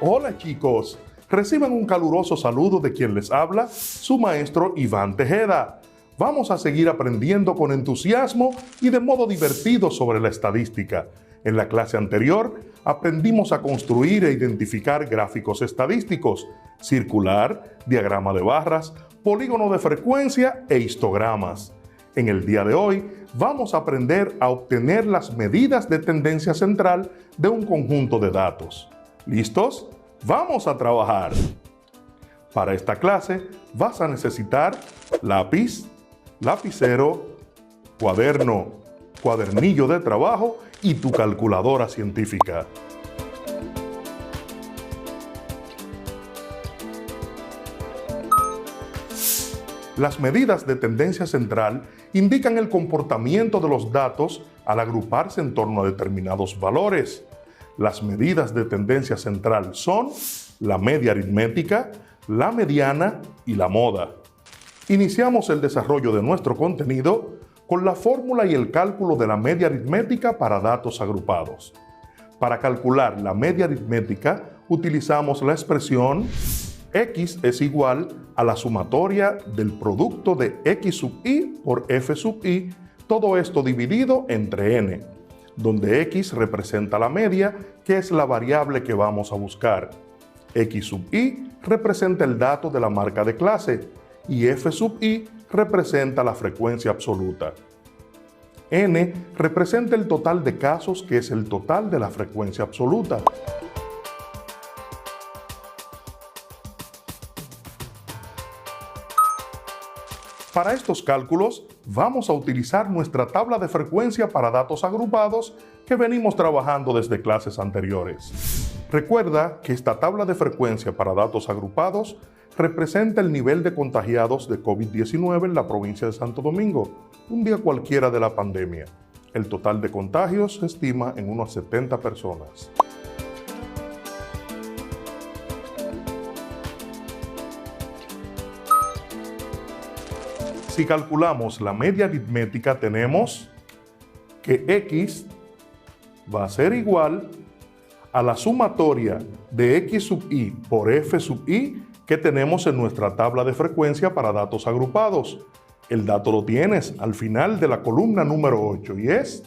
Hola chicos, reciban un caluroso saludo de quien les habla, su maestro Iván Tejeda. Vamos a seguir aprendiendo con entusiasmo y de modo divertido sobre la estadística. En la clase anterior aprendimos a construir e identificar gráficos estadísticos, circular, diagrama de barras, polígono de frecuencia e histogramas. En el día de hoy vamos a aprender a obtener las medidas de tendencia central de un conjunto de datos. ¿Listos? ¡Vamos a trabajar! Para esta clase vas a necesitar lápiz, lapicero, cuaderno, cuadernillo de trabajo y tu calculadora científica. Las medidas de tendencia central indican el comportamiento de los datos al agruparse en torno a determinados valores. Las medidas de tendencia central son la media aritmética, la mediana y la moda. Iniciamos el desarrollo de nuestro contenido con la fórmula y el cálculo de la media aritmética para datos agrupados. Para calcular la media aritmética utilizamos la expresión X es igual a la sumatoria del producto de X sub i por F sub i, todo esto dividido entre n, donde X representa la media, que es la variable que vamos a buscar. X sub i representa el dato de la marca de clase y F sub i representa la frecuencia absoluta. N representa el total de casos, que es el total de la frecuencia absoluta. Para estos cálculos vamos a utilizar nuestra tabla de frecuencia para datos agrupados que venimos trabajando desde clases anteriores. Recuerda que esta tabla de frecuencia para datos agrupados representa el nivel de contagiados de COVID-19 en la provincia de Santo Domingo, un día cualquiera de la pandemia. El total de contagios se estima en unas 70 personas. Si calculamos la media aritmética, tenemos que X va a ser igual a la sumatoria de X sub i por F sub i que tenemos en nuestra tabla de frecuencia para datos agrupados. El dato lo tienes al final de la columna número 8 y es,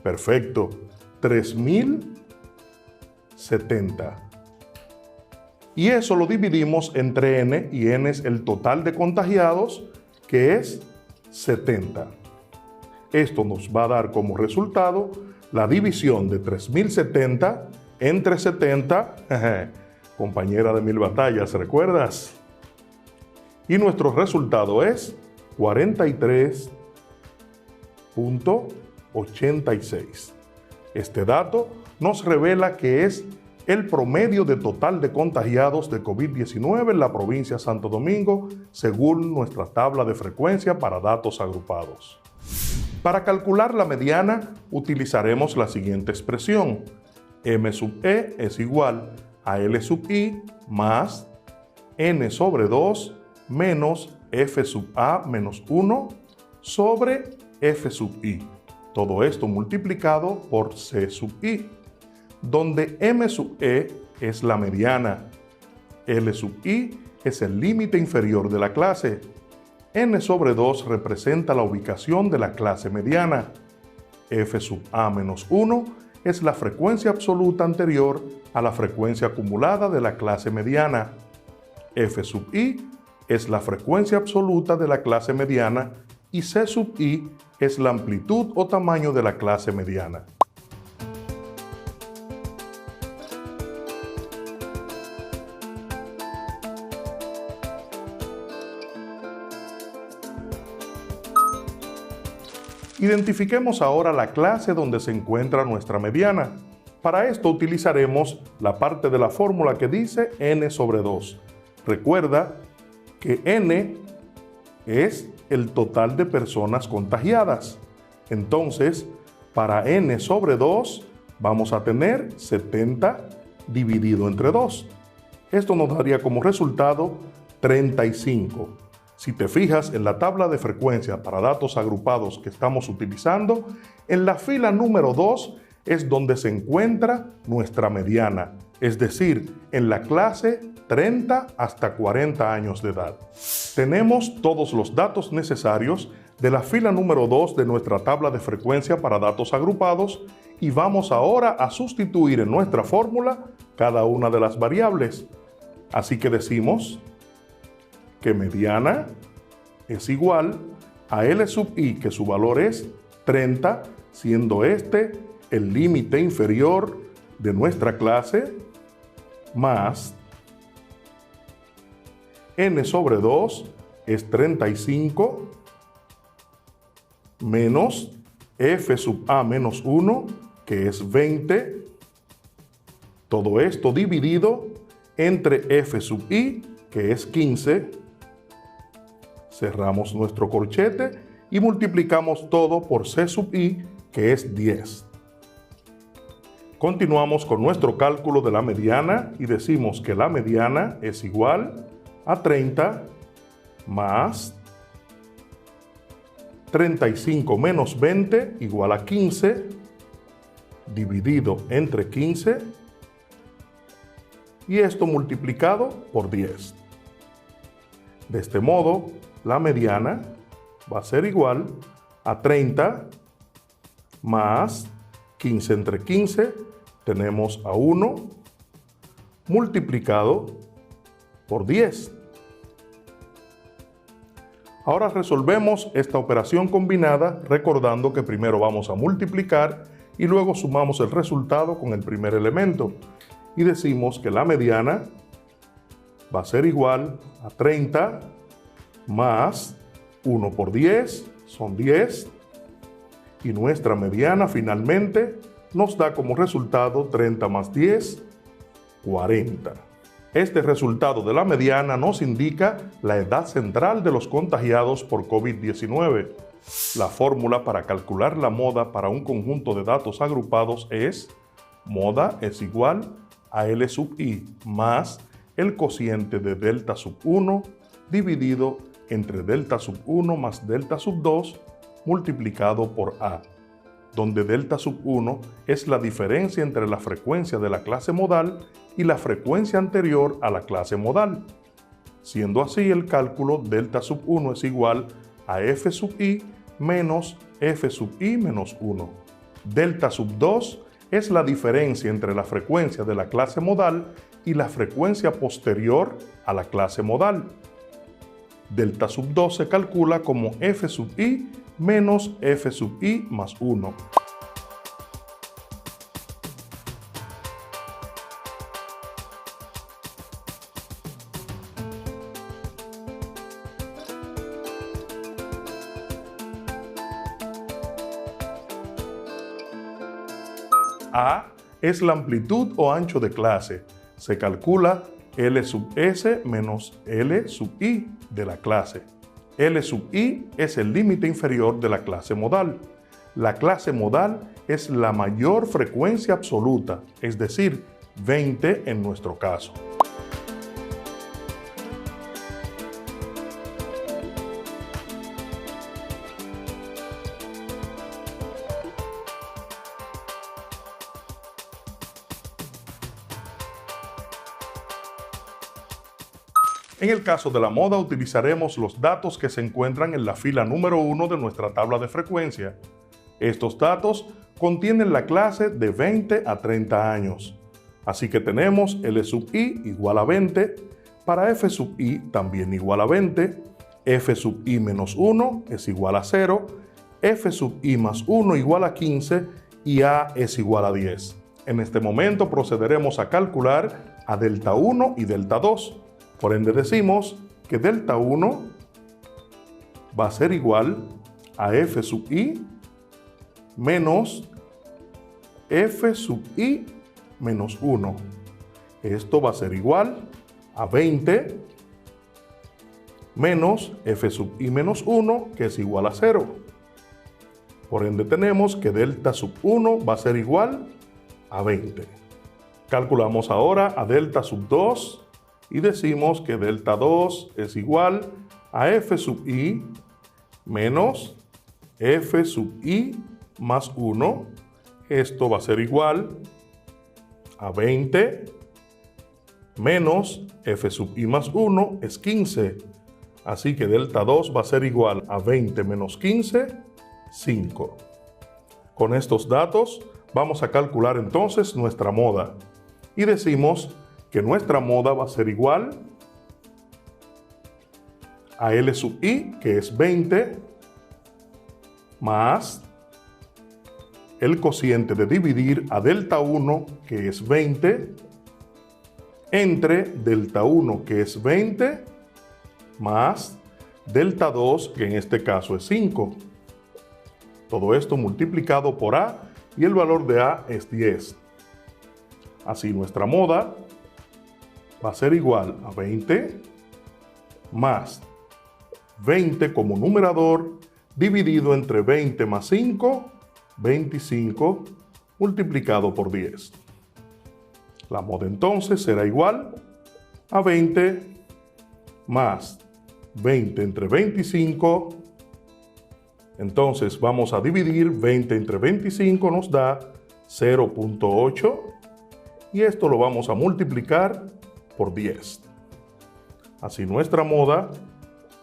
perfecto, 3070. Y eso lo dividimos entre n y n es el total de contagiados, que es 70. Esto nos va a dar como resultado la división de 3070 entre 70, compañera de mil batallas, ¿recuerdas? Y nuestro resultado es 43.86. Este dato nos revela que es el promedio de total de contagiados de COVID-19 en la provincia de Santo Domingo, según nuestra tabla de frecuencia para datos agrupados. Para calcular la mediana, utilizaremos la siguiente expresión. M sub e es igual a L sub i más n sobre 2 menos F sub a menos 1 sobre F sub i. Todo esto multiplicado por C sub i, donde M sub e es la mediana, L sub i es el límite inferior de la clase, n sobre 2 representa la ubicación de la clase mediana, F sub a menos 1 es la frecuencia absoluta anterior a la frecuencia acumulada de la clase mediana, F sub i es la frecuencia absoluta de la clase mediana y C sub i es la amplitud o tamaño de la clase mediana. Identifiquemos ahora la clase donde se encuentra nuestra mediana. Para esto utilizaremos la parte de la fórmula que dice n sobre 2. Recuerda que n es el total de personas contagiadas. Entonces, para n sobre 2 vamos a tener 70 dividido entre 2. Esto nos daría como resultado 35. Si te fijas en la tabla de frecuencia para datos agrupados que estamos utilizando, en la fila número 2 es donde se encuentra nuestra mediana, es decir, en la clase 30 hasta 40 años de edad. Tenemos todos los datos necesarios de la fila número 2 de nuestra tabla de frecuencia para datos agrupados y vamos ahora a sustituir en nuestra fórmula cada una de las variables. Así que decimos que mediana es igual a L sub i, que su valor es 30, siendo este el límite inferior de nuestra clase, más n sobre 2 es 35, menos f sub a menos 1, que es 20, todo esto dividido entre f sub i, que es 15, cerramos nuestro corchete y multiplicamos todo por c sub i, que es 10. Continuamos con nuestro cálculo de la mediana y decimos que la mediana es igual a 30 más 35 menos 20 igual a 15, dividido entre 15, y esto multiplicado por 10. De este modo, la mediana va a ser igual a 30 más 15 entre 15, tenemos a 1, multiplicado por 10. Ahora resolvemos esta operación combinada recordando que primero vamos a multiplicar y luego sumamos el resultado con el primer elemento. Y decimos que la mediana va a ser igual a 30 más 1 por 10, son 10. Y nuestra mediana finalmente nos da como resultado 30 más 10, 40. Este resultado de la mediana nos indica la edad central de los contagiados por COVID-19. La fórmula para calcular la moda para un conjunto de datos agrupados es moda es igual a L sub i más el cociente de delta sub 1 dividido entre delta sub 1 más delta sub 2 multiplicado por A, donde delta sub 1 es la diferencia entre la frecuencia de la clase modal y la frecuencia anterior a la clase modal. Siendo así, el cálculo delta sub 1 es igual a f sub i menos f sub i menos 1. Delta sub 2 es la diferencia entre la frecuencia de la clase modal y la frecuencia posterior a la clase modal. Delta sub 2 se calcula como f sub i menos f sub i más 1. A es la amplitud o ancho de clase. Se calcula L sub S menos L sub I de la clase. L sub I es el límite inferior de la clase modal. La clase modal es la mayor frecuencia absoluta, es decir, 20 en nuestro caso. En el caso de la moda utilizaremos los datos que se encuentran en la fila número 1 de nuestra tabla de frecuencia. Estos datos contienen la clase de 20 a 30 años. Así que tenemos L sub i igual a 20, para f sub i también igual a 20, f sub i menos 1 es igual a 0, f sub i más 1 igual a 15 y a es igual a 10. En este momento procederemos a calcular a delta 1 y delta 2. Por ende decimos que delta 1 va a ser igual a f sub i menos f sub i menos 1. Esto va a ser igual a 20 menos f sub i menos 1, que es igual a 0. Por ende tenemos que delta sub 1 va a ser igual a 20. Calculamos ahora a delta sub 2 y decimos que delta 2 es igual a f sub i menos f sub i más 1. Esto va a ser igual a 20 menos f sub i más 1 es 15. Así que delta 2 va a ser igual a 20 menos 15, 5. Con estos datos vamos a calcular entonces nuestra moda. Y decimos que nuestra moda va a ser igual a L sub i, que es 20, más el cociente de dividir a delta 1, que es 20, entre delta 1, que es 20, más delta 2, que en este caso es 5. Todo esto multiplicado por A, y el valor de A es 10. Así nuestra moda va a ser igual a 20 más 20 como numerador, dividido entre 20 más 5, 25, multiplicado por 10. La moda entonces será igual a 20 más 20 entre 25. Entonces vamos a dividir 20 entre 25, nos da 0.8, y esto lo vamos a multiplicar por 10. Así nuestra moda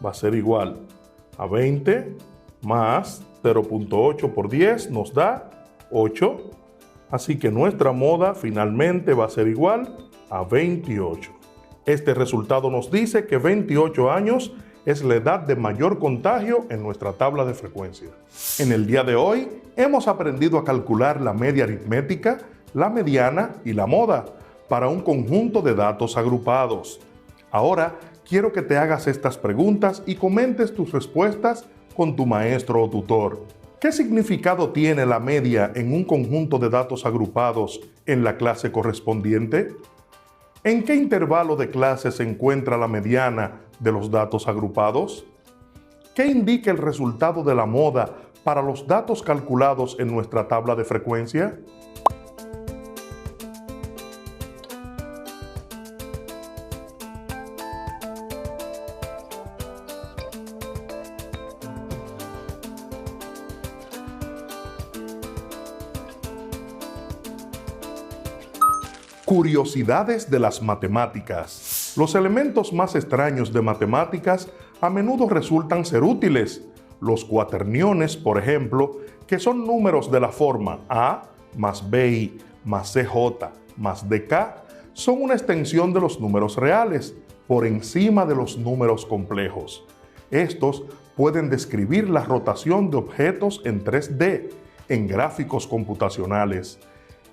va a ser igual a 20 más 0.8 por 10 nos da 8. Así que nuestra moda finalmente va a ser igual a 28. Este resultado nos dice que 28 años es la edad de mayor contagio en nuestra tabla de frecuencia. En el día de hoy hemos aprendido a calcular la media aritmética, la mediana y la moda para un conjunto de datos agrupados. Ahora quiero que te hagas estas preguntas y comentes tus respuestas con tu maestro o tutor. ¿Qué significado tiene la media en un conjunto de datos agrupados en la clase correspondiente? ¿En qué intervalo de clase se encuentra la mediana de los datos agrupados? ¿Qué indica el resultado de la moda para los datos calculados en nuestra tabla de frecuencia? Curiosidades de las matemáticas. Los elementos más extraños de matemáticas a menudo resultan ser útiles. Los cuaterniones, por ejemplo, que son números de la forma A más BI más CJ más DK, son una extensión de los números reales, por encima de los números complejos. Estos pueden describir la rotación de objetos en 3D, en gráficos computacionales.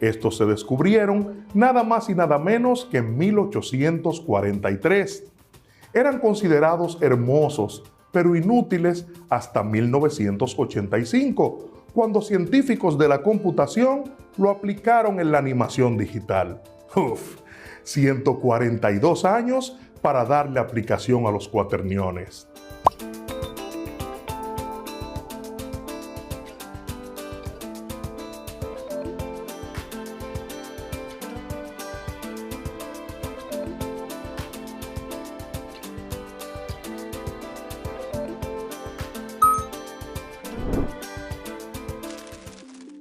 Estos se descubrieron nada más y nada menos que en 1843. Eran considerados hermosos, pero inútiles hasta 1985, cuando científicos de la computación lo aplicaron en la animación digital. 142 años para darle aplicación a los cuaterniones.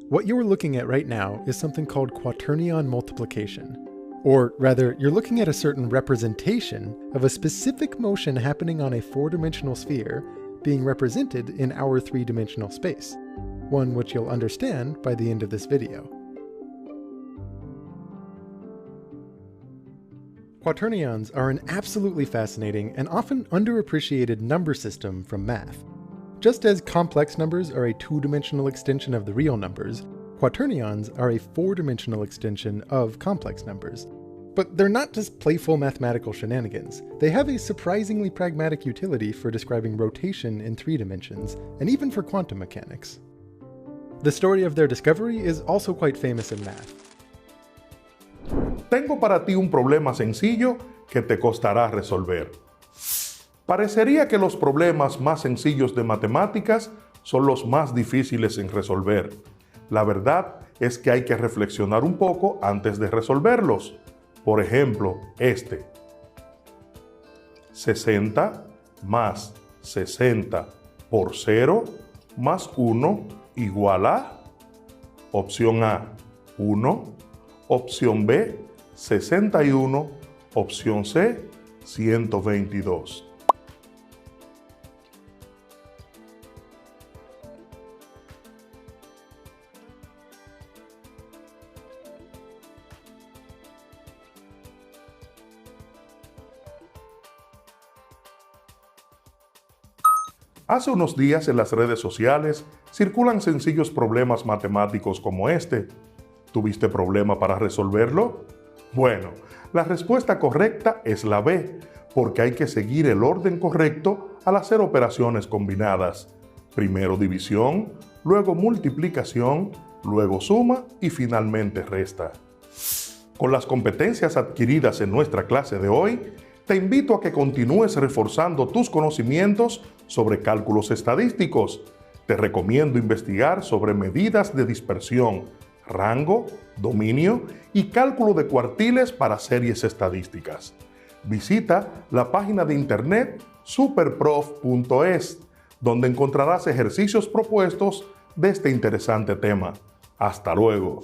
What you are looking at right now is something called quaternion multiplication. Or rather, you're looking at a certain representation of a specific motion happening on a four-dimensional sphere being represented in our three-dimensional space, one which you'll understand by the end of this video. Quaternions are an absolutely fascinating and often underappreciated number system from math. Just as complex numbers are a two-dimensional extension of the real numbers, quaternions are a four-dimensional extension of complex numbers. But they're not just playful mathematical shenanigans. They have a surprisingly pragmatic utility for describing rotation in 3 dimensions, and even for quantum mechanics. The story of their discovery is also quite famous in math. Tengo para ti un problema sencillo que te costará resolver. Parecería que los problemas más sencillos de matemáticas son los más difíciles en resolver. La verdad es que hay que reflexionar un poco antes de resolverlos. Por ejemplo, este. 60 más 60 por 0 más 1 igual a... Opción A, 1. Opción B, 61. Opción C, 122. Hace unos días en las redes sociales circulan sencillos problemas matemáticos como este. ¿Tuviste problema para resolverlo? Bueno, la respuesta correcta es la B, porque hay que seguir el orden correcto al hacer operaciones combinadas. Primero división, luego multiplicación, luego suma y finalmente resta. Con las competencias adquiridas en nuestra clase de hoy, te invito a que continúes reforzando tus conocimientos sobre cálculos estadísticos. Te recomiendo investigar sobre medidas de dispersión, rango, dominio y cálculo de cuartiles para series estadísticas. Visita la página de internet superprof.es, donde encontrarás ejercicios propuestos de este interesante tema. Hasta luego.